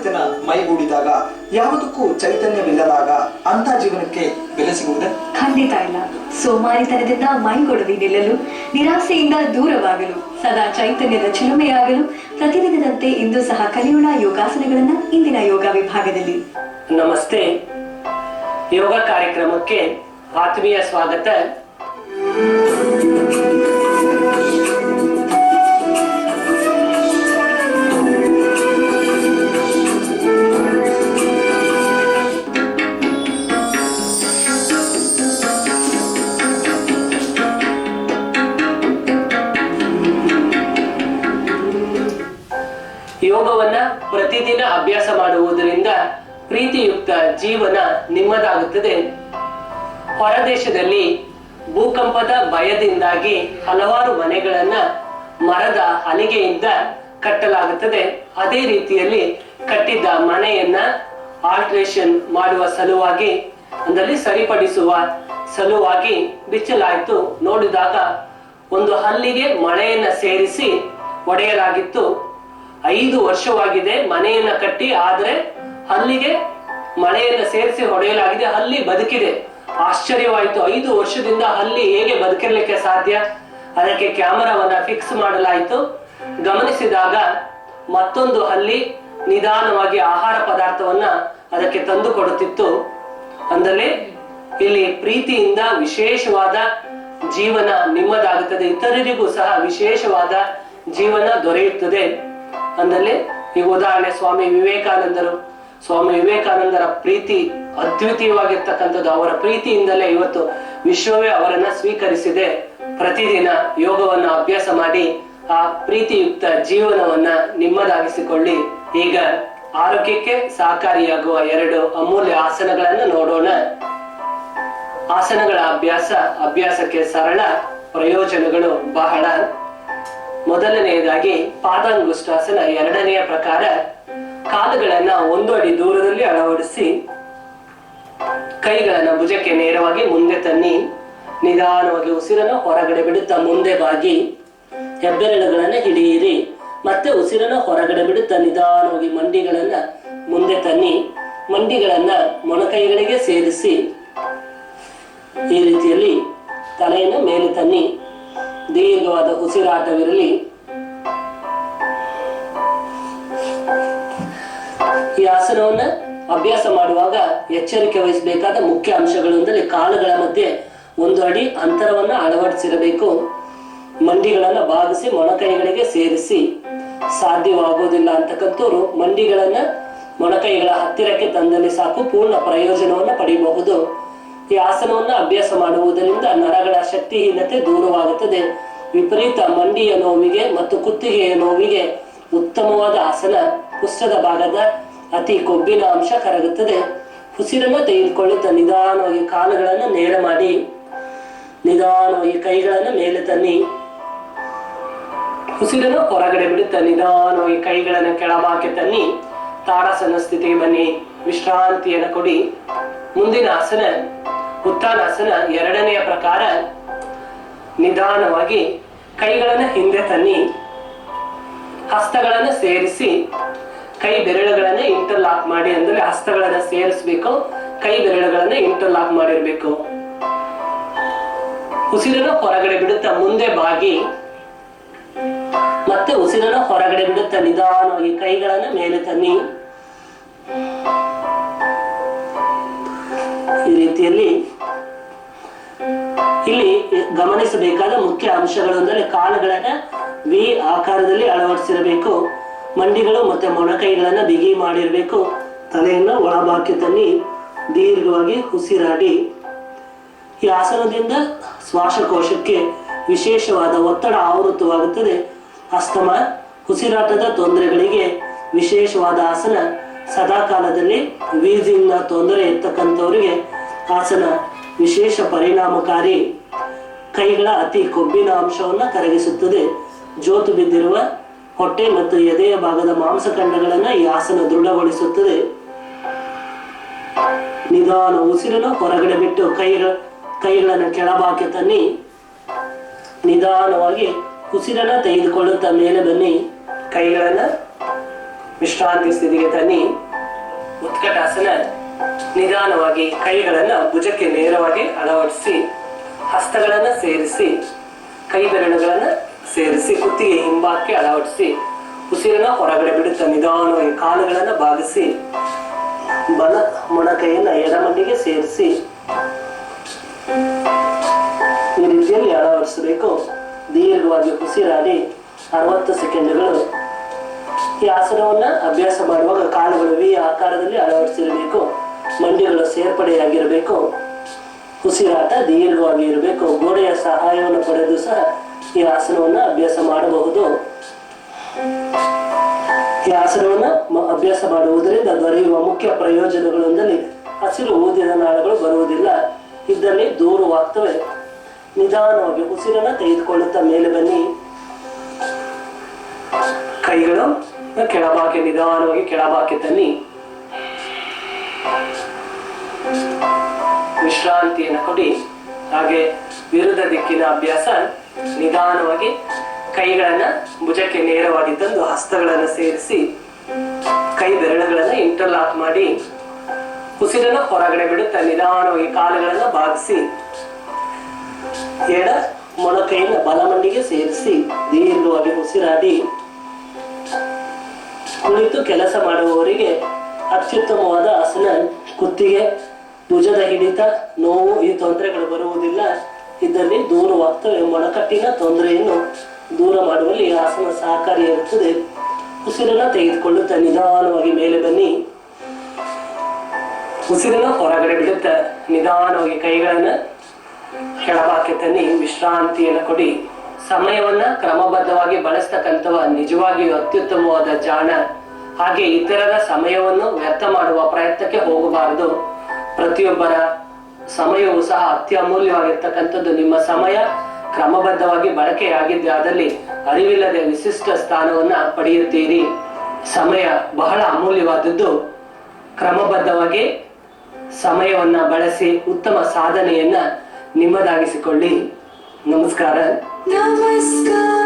ಸೋಮಾರಿತನ ಮೈಗೂಡಿದಾಗ, ಯಾವುದಕ್ಕೂ ಚೈತನ್ಯವಿಲ್ಲದಾಗ ಅಂತ ಜೀವನಕ್ಕೆ ಬೆಲೆ ಸಿಗುವುದೇ? ಖಂಡಿತ ಇಲ್ಲ. ಸೋಮಾರಿತನದಿಂದ ಮೈಗೊಡವಿ ನಿಲ್ಲಲು, ನಿರಾಸೆಯಿಂದ ದೂರವಾಗಲು, ಸದಾ ಚೈತನ್ಯದ ಚಿಲುಮೆಯಾಗಲು ಪ್ರತಿದಿನದಂತೆ ಇಂದು ಸಹ ಕಲಿಯೋಣ ಯೋಗಾಸನಗಳನ್ನ ಇಂದಿನ ಯೋಗ ವಿಭಾಗದಲ್ಲಿ. ನಮಸ್ತೆ. ಯೋಗ ಕಾರ್ಯಕ್ರಮಕ್ಕೆ ಆತ್ಮೀಯ ಸ್ವಾಗತ. ಯೋಗವನ್ನ ಪ್ರತಿದಿನ ಅಭ್ಯಾಸ ಮಾಡುವುದರಿಂದ ಪ್ರೀತಿಯುಕ್ತ ಜೀವನ ನಿಮ್ಮದಾಗುತ್ತದೆ. ಹೊರದೇಶದಲ್ಲಿ ಭೂಕಂಪದ ಭಯದಿಂದಾಗಿ ಹಲವಾರು ಮನೆಗಳನ್ನ ಮರದ ಹಲಿಗೆಯಿಂದ ಕಟ್ಟಲಾಗುತ್ತದೆ. ಅದೇ ರೀತಿಯಲ್ಲಿ ಕಟ್ಟಿದ್ದ ಮನೆಯನ್ನ ಆಲ್ಟ್ರೇಷನ್ ಮಾಡುವ ಸಲುವಾಗಿ, ಅಂದರೆ ಸರಿಪಡಿಸುವ ಸಲುವಾಗಿ ಬಿಚ್ಚಲಾಯಿತು. ನೋಡಿದಾಗ ಒಂದು ಹಲ್ಲಿಗೆ ಮಳೆಯನ್ನ ಸೇರಿಸಿ ಒಡೆಯಲಾಗಿತ್ತು. 5 ವರ್ಷವಾಗಿದೆ ಮನೆಯನ್ನ ಕಟ್ಟಿ, ಆದ್ರೆ ಹಲ್ಲಿಗೆ ಮಳೆಯನ್ನ ಸೇರಿಸಿ ಹೊಡೆಯಲಾಗಿದೆ. ಹಲ್ಲಿ ಬದುಕಿದೆ. ಆಶ್ಚರ್ಯವಾಯಿತು. 5 ವರ್ಷದಿಂದ ಹಲ್ಲಿ ಹೇಗೆ ಬದುಕಿರ್ಲಿಕ್ಕೆ ಸಾಧ್ಯ? ಅದಕ್ಕೆ ಕ್ಯಾಮೆರಾವನ್ನ ಫಿಕ್ಸ್ ಮಾಡಲಾಯಿತು. ಗಮನಿಸಿದಾಗ ಮತ್ತೊಂದು ಹಲ್ಲಿ ನಿಧಾನವಾಗಿ ಆಹಾರ ಪದಾರ್ಥವನ್ನ ಅದಕ್ಕೆ ತಂದು ಕೊಡುತ್ತಿತ್ತು. ಅಂದರೆ ಇಲ್ಲಿ ಪ್ರೀತಿಯಿಂದ ವಿಶೇಷವಾದ ಜೀವನ ನಿಮ್ಮದಾಗುತ್ತದೆ. ಇತರರಿಗೂ ಸಹ ವಿಶೇಷವಾದ ಜೀವನ ದೊರೆಯುತ್ತದೆ. ಅಂದರೆ ಈಗ ಉದಾಹರಣೆ ಸ್ವಾಮಿ ವಿವೇಕಾನಂದರ ಪ್ರೀತಿ ಅದ್ವಿತೀಯವಾಗಿರ್ತಕ್ಕಂಥದ್ದು. ಅವರ ಪ್ರೀತಿಯಿಂದಲೇ ಇವತ್ತು ವಿಶ್ವವೇ ಅವರನ್ನ ಸ್ವೀಕರಿಸಿದೆ. ಪ್ರತಿದಿನ ಯೋಗವನ್ನ ಅಭ್ಯಾಸ ಮಾಡಿ ಆ ಪ್ರೀತಿಯುಕ್ತ ಜೀವನವನ್ನ ನಿಮ್ಮದಾಗಿಸಿಕೊಳ್ಳಿ. ಈಗ ಆರೋಗ್ಯಕ್ಕೆ ಸಹಕಾರಿಯಾಗುವ 2 ಅಮೂಲ್ಯ ಆಸನಗಳನ್ನು ನೋಡೋಣ. ಆಸನಗಳ ಅಭ್ಯಾಸಕ್ಕೆ ಸರಳ, ಪ್ರಯೋಜನಗಳು ಬಹಳ. ಮೊದಲನೆಯದಾಗಿ ಪಾದಾಂಗುಷ್ಟಾಸನ. 2ನೆಯ ಪ್ರಕಾರ ಕಾಲುಗಳನ್ನ 1 ಅಡಿ ದೂರದಲ್ಲಿ ಅಳವಡಿಸಿ ಕೈಗಳನ್ನ ಭುಜಕ್ಕೆ ನೇರವಾಗಿ ಮುಂದೆ ತನ್ನಿ. ನಿಧಾನವಾಗಿ ಉಸಿರನ್ನು ಹೊರಗಡೆ ಬಿಡುತ್ತಾ ಮುಂದೆ ಬಾಗಿ ಹೆಬ್ಬೆರಳುಗಳನ್ನ ಹಿಡಿಯಿರಿ. ಮತ್ತೆ ಉಸಿರನ್ನು ಹೊರಗಡೆ ಬಿಡುತ್ತಾ ನಿಧಾನವಾಗಿ ಮಂಡಿಗಳನ್ನ ಮುಂದೆ ತನ್ನಿ. ಮಂಡಿಗಳನ್ನ ಮೊಣಕೈಗಳಿಗೆ ಸೇರಿಸಿ ಈ ರೀತಿಯಲ್ಲಿ ತಲೆಯನ್ನು ಮೇಲೆ ತನ್ನಿ. ದೀರ್ಘವಾದ ಉಸಿರಾಟವಿರಲಿ. ಈ ಆಸನವನ್ನ ಅಭ್ಯಾಸ ಮಾಡುವಾಗ ಎಚ್ಚರಿಕೆ ವಹಿಸಬೇಕಾದ ಮುಖ್ಯ ಅಂಶಗಳು ಅಂದರೆ ಕಾಲುಗಳ ಮಧ್ಯೆ 1 ಅಡಿ ಅಂತರವನ್ನ ಅಳವಡಿಸಿರಬೇಕು. ಮಂಡಿಗಳನ್ನ ಭಾಗಿಸಿ ಮೊಣಕೈಗಳಿಗೆ ಸೇರಿಸಿ. ಸಾಧ್ಯವಾಗುವುದಿಲ್ಲ ಅಂತಕ್ಕಂಥವ್ರು ಮಂಡಿಗಳನ್ನ ಮೊಣಕೈಗಳ ಹತ್ತಿರಕ್ಕೆ ತಂದಲ್ಲಿ ಸಾಕು, ಪೂರ್ಣ ಪ್ರಯೋಜನವನ್ನ ಪಡೆಯಬಹುದು. ಈ ಆಸನವನ್ನ ಅಭ್ಯಾಸ ಮಾಡುವುದರಿಂದ ನರಗಳ ಶಕ್ತಿಹೀನತೆ ದೂರವಾಗುತ್ತದೆ. ವಿಪರೀತ ಮಂಡಿಯ ನೋವಿಗೆ ಮತ್ತು ಕುತ್ತಿಗೆಯ ನೋವಿಗೆ ಉತ್ತಮವಾದ ಆಸನ. ಪುಷ್ಟದ ಭಾಗದ ಅತಿ ಕೊಬ್ಬಿನ ಅಂಶ ಕರಗುತ್ತದೆ. ಉಸಿರನ್ನು ತೆಗೆದುಕೊಳ್ಳುತ್ತಾ ನಿಧಾನವಾಗಿ ಕಾಲುಗಳನ್ನು ನೇರ ಮಾಡಿ, ನಿಧಾನವಾಗಿ ಕೈಗಳನ್ನು ಮೇಲೆ ತನ್ನಿ. ಉಸಿರನ್ನು ಹೊರಗಡೆ ಬಿಡುತ್ತಾ ನಿಧಾನವಾಗಿ ಕೈಗಳನ್ನು ಕೆಳಭಾಗಕ್ಕೆ ತನ್ನಿ. ತಾಡಾಸನ ಸ್ಥಿತಿಗೆ ಬನ್ನಿ. ವಿಶ್ರಾಂತಿಯನ್ನು ಕೊಡಿ. ಮುಂದಿನ ಆಸನ ಉತ್ಥಾನಾಸನ. 2ನೆಯ ಪ್ರಕಾರ ನಿಧಾನವಾಗಿ ಕೈಗಳನ್ನು ಹಿಂದೆ ತನ್ನಿ. ಹಸ್ತಗಳನ್ನು ಸೇರಿಸಿ ಕೈ ಬೆರಳುಗಳನ್ನ ಇಂಟರ್ಲಾಕ್ ಮಾಡಿ. ಅಂದ್ರೆ ಹಸ್ತಗಳನ್ನ ಸೇರಿಸಬೇಕು, ಕೈ ಬೆರಳುಗಳನ್ನ ಇಂಟರ್ಲಾಕ್ ಮಾಡಿರ್ಬೇಕು. ಉಸಿರನ್ನು ಹೊರಗಡೆ ಬಿಡುತ್ತಾ ಮುಂದೆ ಬಾಗಿ, ಮತ್ತೆ ಉಸಿರನ್ನು ಹೊರಗಡೆ ಬಿಡುತ್ತಾ ನಿಧಾನವಾಗಿ ಕೈಗಳನ್ನ ಮೇಲೆ ತನ್ನಿ. ಈ ರೀತಿಯಲ್ಲಿ ಇಲ್ಲಿ ಗಮನಿಸಬೇಕಾದ ಮುಖ್ಯ ಅಂಶಗಳು ಅಂದರೆ ಕಾಲುಗಳನ್ನ ವಿ ಆಕಾರದಲ್ಲಿ ಅಳವಡಿಸಿರಬೇಕು. ಮಂಡಿಗಳು ಮತ್ತೆ ಮೊಣಕೈಗಳನ್ನ ಬಿಗಿ ಮಾಡಿರಬೇಕು. ತಲೆಯನ್ನು ಒಳಭಾಗಕ್ಕೆ ತನ್ನಿ. ದೀರ್ಘವಾಗಿ ಉಸಿರಾಡಿ. ಈ ಆಸನದಿಂದ ಶ್ವಾಸಕೋಶಕ್ಕೆ ವಿಶೇಷವಾದ ಒತ್ತಡ ಆವೃತವಾಗುತ್ತದೆ. ಅಸ್ತಮ, ಉಸಿರಾಟದ ತೊಂದರೆಗಳಿಗೆ ವಿಶೇಷವಾದ ಆಸನ. ಸದಾ ಕಾಲದಲ್ಲಿ ವೀಸಿಂಗ್ನ ತೊಂದರೆ ಇರ್ತಕ್ಕಂಥವರಿಗೆ ಆಸನ ವಿಶೇಷ ಪರಿಣಾಮಕಾರಿ. ಕೈಗಳ ಅತಿ ಕೊಬ್ಬಿನ ಅಂಶವನ್ನು ಕರಗಿಸುತ್ತದೆ. ಜೋತು ಬಿದ್ದಿರುವ ಹೊಟ್ಟೆ ಮತ್ತು ಎದೆಯ ಭಾಗದ ಮಾಂಸಖಂಡಗಳನ್ನು ಈ ಆಸನ ದೃಢಗೊಳಿಸುತ್ತದೆ. ನಿಧಾನ ಉಸಿರನ್ನು ಹೊರಗಡೆ ಬಿಟ್ಟು ಕೈಗಳನ್ನು ಕೆಳಭಾಗಕ್ಕೆ ತನ್ನಿ. ನಿಧಾನವಾಗಿ ಉಸಿರನ್ನ ತೆಗೆದುಕೊಳ್ಳುತ್ತಾ ಮೇಲೆ ಬನ್ನಿ. ಕೈಗಳನ್ನ ವಿಶ್ರಾಂತಿ ಸ್ಥಿತಿಗೆ ತನ್ನಿ. ಉತ್ಕಟಾಸನ. ನಿಧಾನವಾಗಿ ಕೈಗಳನ್ನ ಭುಜಕ್ಕೆ ನೇರವಾಗಿ ಅಳವಡಿಸಿ, ಹಸ್ತಗಳನ್ನ ಸೇರಿಸಿ, ಕೈ ಬೆರಳುಗಳನ್ನ ಸೇರಿಸಿ, ಕುತ್ತಿಗೆ ಹಿಂಬಾಕಿ ಅಳವಡಿಸಿ, ಉಸಿರನ್ನ ಹೊರಗಡೆ ಬಿಡುತ್ತಾ ನಿಧಾನವಾಗಿ ಕಾಲುಗಳನ್ನ ಬಾಗಿಸಿ, ಬಲ ಮೊಣಕೈಯನ್ನ ಎಡಮಂಡಿಗೆ ಸೇರಿಸಿ ಈ ರೀತಿಯಲ್ಲಿ ಅಳವಡಿಸಬೇಕು. ದೀರ್ಘವಾಗಿ ಉಸಿರಾಡಿ 60 ಸೆಕೆಂಡ್ಗಳು. ಈ ಆಸನವನ್ನ ಅಭ್ಯಾಸ ಮಾಡುವಾಗ ಕಾಲುಗಳು ವಿ ಆಕಾರದಲ್ಲಿ ಅಳವಡಿಸಿರಬೇಕು. ಮಂಡಿಗಳು ಸೇರ್ಪಡೆಯಾಗಿರಬೇಕು. ಉಸಿರಾಟ ದೀರ್ಘವಾಗಿ ಇರಬೇಕು. ಗೋಡೆಯ ಸಹಾಯವನ್ನು ಪಡೆದು ಸಹ ಈ ಆಸನವನ್ನ ಅಭ್ಯಾಸ ಮಾಡಬಹುದು. ಈ ಆಸನವನ್ನ ಅಭ್ಯಾಸ ಮಾಡುವುದರಿಂದ ದೊರೆಯುವ ಮುಖ್ಯ ಪ್ರಯೋಜನಗಳೆಂದರೆ ಹಸಿರು ಊದಿನ ನಾಳಗಳು ಬರುವುದಿಲ್ಲ, ಇದ್ದಲ್ಲಿ ದೂರವಾಗ್ತವೆ. ನಿಧಾನವಾಗಿ ಉಸಿರನ್ನ ತೆಗೆದುಕೊಳ್ಳುತ್ತಾ ಮೇಲೆ ಬನ್ನಿ. ಕೈಗಳು ಕೆಳಭಾಗಕ್ಕೆ ನಿಧಾನವಾಗಿ ಕೆಳಭಾಗಕ್ಕೆ ತನ್ನಿ. ವಿಶ್ರಾಂತಿಯನ್ನು ಕೊಡಿ. ಹಾಗೆ ವಿರುದ್ಧ ದಿಕ್ಕಿನ ಅಭ್ಯಾಸ. ನಿಧಾನವಾಗಿ ಕೈಗಳನ್ನ ಭುಜಕ್ಕೆ ನೇರವಾಗಿ ತಂದು ಹಸ್ತಗಳನ್ನು ಸೇರಿಸಿ, ಕೈ ಬೆರಳುಗಳನ್ನ ಇಂಟರ್ಲಾಕ್ ಮಾಡಿ, ಉಸಿರನ್ನ ಹೊರಗಡೆ ಬಿಡುತ್ತಾ ನಿಧಾನವಾಗಿ ಕಾಲುಗಳನ್ನ ಬಾಗಿಸಿ, ಎಡ ಮೊಣಕೈಯನ್ನು ಬಲಮಂಡಿಗೆ ಸೇರಿಸಿ ದೀರ್ಘವಾಗಿ ಉಸಿರಾಡಿ. ಕುಳಿತು ಕೆಲಸ ಮಾಡುವವರಿಗೆ ಅತ್ಯುತ್ತಮವಾದ ಆಸನ. ಕುತ್ತಿಗೆ, ಭುಜದ ಹಿಡಿತ, ನೋವು ಈ ತೊಂದರೆಗಳು ಬರುವುದಿಲ್ಲ, ಇದ್ದಲ್ಲಿ ದೂರವಾಗ್ತವೆ. ಮೊಣಕಟ್ಟಿನ ತೊಂದರೆಯನ್ನು ದೂರ ಮಾಡುವಲ್ಲಿ ಆಸನ ಸಹಕಾರಿಯಾಗುತ್ತದೆ. ಉಸಿರನ್ನ ತೆಗೆದುಕೊಳ್ಳುತ್ತಾ ನಿಧಾನವಾಗಿ ಮೇಲೆ ಬನ್ನಿ. ಉಸಿರನ್ನ ಹೊರಗಡೆ ಬಿಡುತ್ತಾ ನಿಧಾನವಾಗಿ ಕೈಗಳನ್ನ ಕೆಳಭಾಗಕ್ಕೆ ತನ್ನಿ. ವಿಶ್ರಾಂತಿಯನ್ನು ಕೊಡಿ. ಸಮಯವನ್ನ ಕ್ರಮಬದ್ಧವಾಗಿ ಬಳಸ್ತಕ್ಕಂಥವ ನಿಜವಾಗಿಯೂ ಅತ್ಯುತ್ತಮವಾದ ಜಾಣ. ಹಾಗೆ ಇತರರ ಸಮಯವನ್ನು ವ್ಯರ್ಥ ಮಾಡುವ ಪ್ರಯತ್ನಕ್ಕೆ ಹೋಗಬಾರದು. ಪ್ರತಿಯೊಬ್ಬರ ಸಮಯವು ಸಹ ಅತ್ಯಮೂಲ್ಯವಾಗಿರ್ತಕ್ಕಂಥದ್ದು. ನಿಮ್ಮ ಸಮಯ ಕ್ರಮಬದ್ಧವಾಗಿ ಬಳಕೆಯಾಗಿದ್ದೆ ಆದಲ್ಲಿ ಅರಿವಿಲ್ಲದೆ ವಿಶಿಷ್ಟ ಸ್ಥಾನವನ್ನ ಪಡೆಯುತ್ತೀರಿ. ಸಮಯ ಬಹಳ ಅಮೂಲ್ಯವಾದದ್ದು. ಕ್ರಮಬದ್ಧವಾಗಿ ಸಮಯವನ್ನ ಬಳಸಿ ಉತ್ತಮ ಸಾಧನೆಯನ್ನ ನಿಮ್ಮದಾಗಿಸಿಕೊಳ್ಳಿ. ನಮಸ್ಕಾರ. ನಮಸ್ಕಾರ.